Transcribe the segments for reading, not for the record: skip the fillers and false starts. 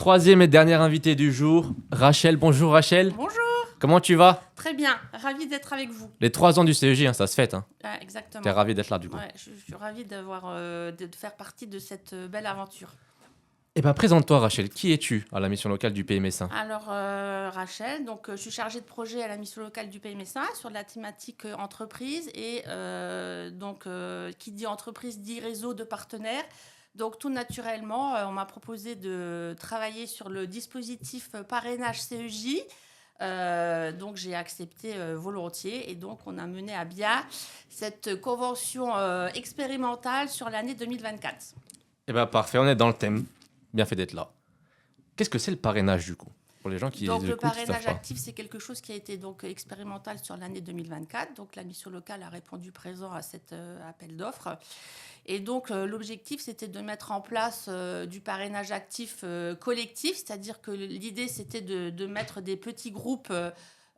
troisième et dernière invitée du jour, Rachel. Bonjour Rachel. Bonjour, Comment tu vas? très bien, ravie d'être avec vous. Les 3 ans du CEJ, hein, ça se fête. Hein. Ah, exactement. T'es ravi d'être là du coup. Ouais, je suis ravie de faire partie de cette belle aventure. Eh ben présente-toi Rachel, qui es-tu à la mission locale du PMSA? Alors Rachel, donc je suis chargée de projet à la mission locale du PMSA sur la thématique entreprise et qui dit entreprise dit réseau de partenaires. Donc tout naturellement, on m'a proposé de travailler sur le dispositif parrainage CEJ. Donc j'ai accepté volontiers et donc on a mené à bien cette convention expérimentale sur l'année 2024. Eh ben parfait, on est dans le thème. Bien fait d'être là. Qu'est-ce que c'est le parrainage du coup? Pour les gens qui Donc le écoutent, qui savent parrainage pas. actif, c'est quelque chose qui a été donc expérimental sur l'année 2024. Donc la mission locale a répondu présent à cet appel d'offres. Et donc l'objectif, c'était de mettre en place du parrainage actif collectif, c'est-à-dire que l'idée, c'était de mettre des petits groupes,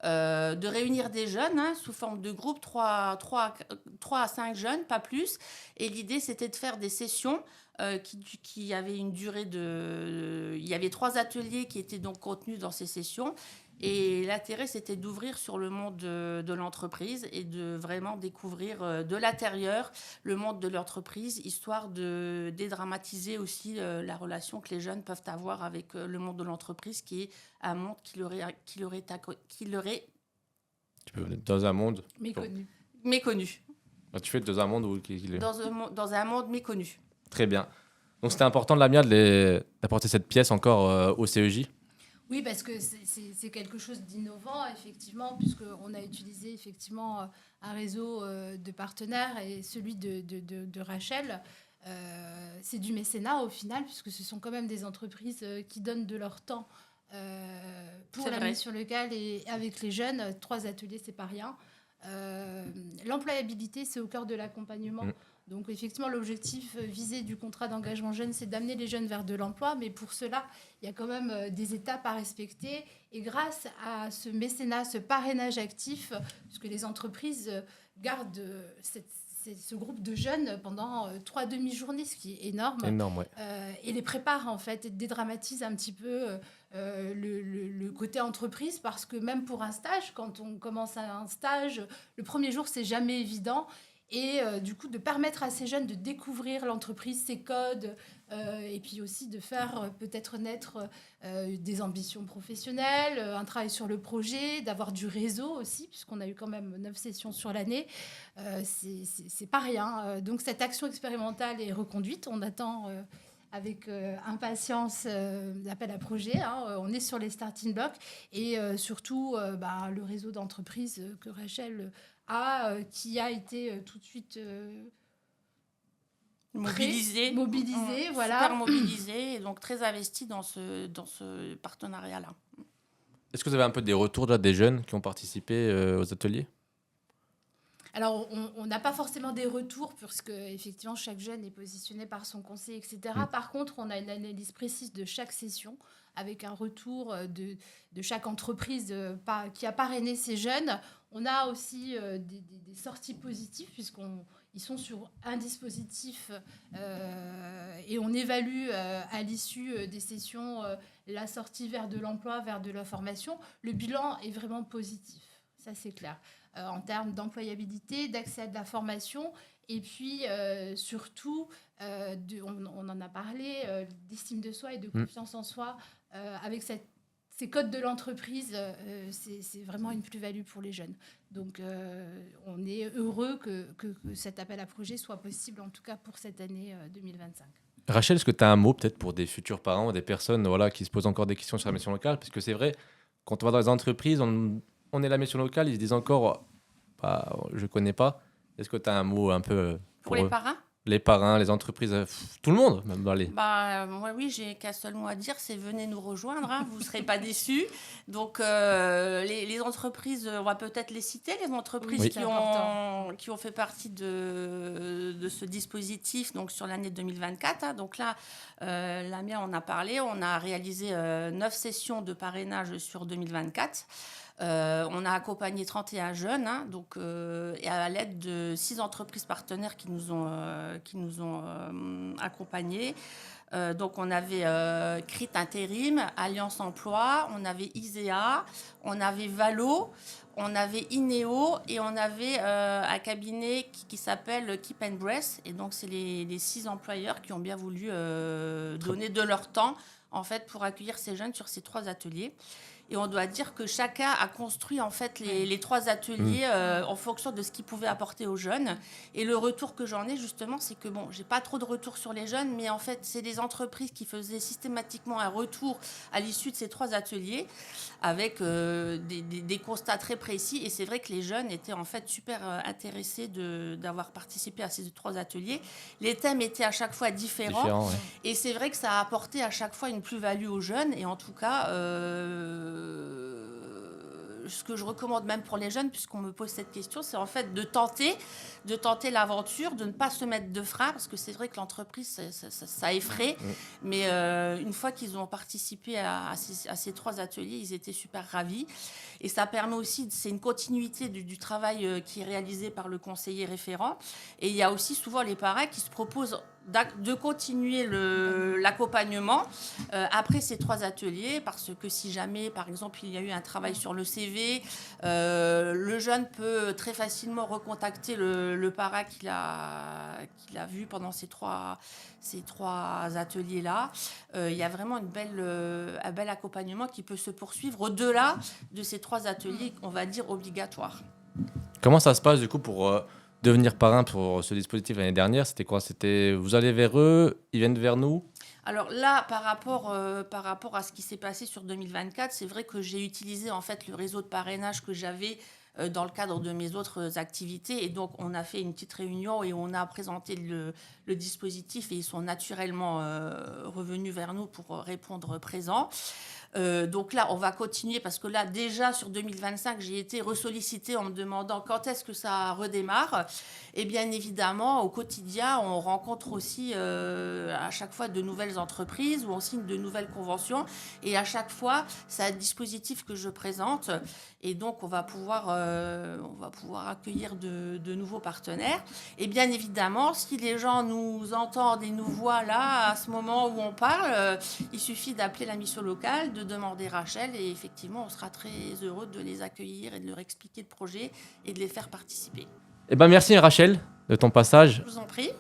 de réunir des jeunes sous forme de groupe, 3 à 5 jeunes, pas plus. Et l'idée, c'était de faire des sessions qui avaient une durée de... Il y avait 3 ateliers qui étaient donc contenus dans ces sessions. Et l'intérêt, c'était d'ouvrir sur le monde de l'entreprise et de vraiment découvrir de l'intérieur le monde de l'entreprise, histoire de dédramatiser aussi la relation que les jeunes peuvent avoir avec le monde de l'entreprise, qui est un monde qui leur est Tu peux dans un monde. Méconnu. méconnu. Tu fais dans un monde où Dans un monde méconnu. Très bien. Donc c'était important de la mienne d'apporter cette pièce encore au CEJ. Oui, parce que c'est quelque chose d'innovant, effectivement, puisqu'on a utilisé effectivement un réseau de partenaires et celui de Rachel. C'est du mécénat au final, puisque ce sont quand même des entreprises qui donnent de leur temps pour C'est la vrai. mission locale et avec les jeunes. 3 ateliers, c'est pas rien. L'employabilité, c'est au cœur de l'accompagnement. Donc effectivement, l'objectif visé du contrat d'engagement jeune, c'est d'amener les jeunes vers de l'emploi. Mais pour cela, il y a quand même des étapes à respecter. Et grâce à ce mécénat, ce parrainage actif, puisque les entreprises gardent ce groupe de jeunes pendant 3 demi-journées, ce qui est énorme. Énorme, ouais. Et les prépare en fait, et dédramatise un petit peu le côté entreprise, parce que même pour un stage, quand on commence un stage, le premier jour, c'est jamais évident. Et du coup, de permettre à ces jeunes de découvrir l'entreprise, ses codes, et puis aussi de faire peut-être naître des ambitions professionnelles, un travail sur le projet, d'avoir du réseau aussi, puisqu'on a eu quand même 9 sessions sur l'année. C'est pas rien. Donc cette action expérimentale est reconduite. On attend avec impatience l'appel à projet. On est sur les starting blocks. Et surtout, le réseau d'entreprises que Rachel qui a été tout de suite Mobilisé, voilà. super mobilisé, et donc très investi dans ce partenariat-là. Est-ce que vous avez un peu des retours là, des jeunes qui ont participé aux ateliers? Alors, on n'a pas forcément des retours, puisque effectivement chaque jeune est positionné par son conseil, etc. Par contre, on a une analyse précise de chaque session, avec un retour de chaque entreprise qui a parrainé ces jeunes. On a aussi des sorties positives, puisqu'ils sont sur un dispositif et on évalue à l'issue des sessions la sortie vers de l'emploi, vers de la formation. Le bilan est vraiment positif, ça c'est clair. En termes d'employabilité, d'accès à de la formation, et puis surtout, on en a parlé, d'estime de soi et de confiance en soi, avec ces codes de l'entreprise, c'est vraiment une plus-value pour les jeunes. Donc on est heureux que cet appel à projet soit possible, en tout cas pour cette année 2025. Rachel, est-ce que tu as un mot peut-être pour des futurs parents, des personnes qui se posent encore des questions sur la mission locale? Parce que c'est vrai, quand on va dans les entreprises, on est la mission locale, ils se disent encore je connais pas. Est-ce que tu as un mot un peu Pour les parrains? Les parrains, les entreprises, tout le monde même dans les... Moi, oui, j'ai qu'un seul mot à dire, c'est venez nous rejoindre, vous ne serez pas déçus. Donc, les entreprises, on va peut-être les citer, les entreprises Oui, qui ont fait partie de ce dispositif donc, sur l'année 2024. Donc là, Lamia en a parlé, on a réalisé 9 sessions de parrainage sur 2024. On a accompagné 31 jeunes, et à l'aide de 6 entreprises partenaires qui nous ont accompagnés. Donc on avait CRIT Intérim, Alliance Emploi, on avait ISEA, on avait Valo, on avait INEO et on avait un cabinet qui s'appelle Keep and Breath. Et donc c'est les 6 employeurs qui ont bien voulu donner de leur temps en fait pour accueillir ces jeunes sur ces 3 ateliers. Et on doit dire que chacun a construit en fait les 3 ateliers en fonction de ce qu'il pouvait apporter aux jeunes. Et le retour que j'en ai justement, c'est que bon, j'ai pas trop de retour sur les jeunes, mais en fait, c'est des entreprises qui faisaient systématiquement un retour à l'issue de ces 3 ateliers avec des constats très précis. Et c'est vrai que les jeunes étaient en fait super intéressés d'avoir participé à ces 3 ateliers. Les thèmes étaient à chaque fois différents. Ouais. Et c'est vrai que ça a apporté à chaque fois une plus-value aux jeunes. Et en tout cas, ce que je recommande même pour les jeunes, puisqu'on me pose cette question, c'est en fait de tenter l'aventure, de ne pas se mettre de frein, parce que c'est vrai que l'entreprise, ça effraie. Mais une fois qu'ils ont participé à ces 3 ateliers, ils étaient super ravis. Et ça permet aussi, c'est une continuité du travail qui est réalisé par le conseiller référent. Et il y a aussi souvent les parents qui se proposent de continuer l'accompagnement après ces 3 ateliers, parce que si jamais, par exemple, il y a eu un travail sur le CV, le jeune peut très facilement recontacter le para qu'il a vu pendant ces trois ateliers-là. Il y a vraiment un bel accompagnement qui peut se poursuivre au-delà de ces 3 ateliers, on va dire, obligatoires. Comment ça se passe du coup pour devenir parrain pour ce dispositif l'année dernière? C'était quoi? Vous allez vers eux, ils viennent vers nous? Alors là, par rapport à ce qui s'est passé sur 2024, c'est vrai que j'ai utilisé en fait le réseau de parrainage que j'avais dans le cadre de mes autres activités. Et donc, on a fait une petite réunion et on a présenté le dispositif et ils sont naturellement revenus vers nous pour répondre présent. Donc là, on va continuer parce que là, déjà sur 2025, j'ai été ressollicitée en me demandant quand est-ce que ça redémarre. Et bien évidemment, au quotidien, on rencontre aussi à chaque fois de nouvelles entreprises où on signe de nouvelles conventions. Et à chaque fois, c'est un dispositif que je présente. Et donc, on va pouvoir accueillir de nouveaux partenaires. Et bien évidemment, si les gens nous entendent et nous voient là, à ce moment où on parle, il suffit d'appeler la mission locale, de demander Rachel. Et effectivement, on sera très heureux de les accueillir et de leur expliquer le projet et de les faire participer. Eh ben merci Rachel de ton passage. Je vous en prie.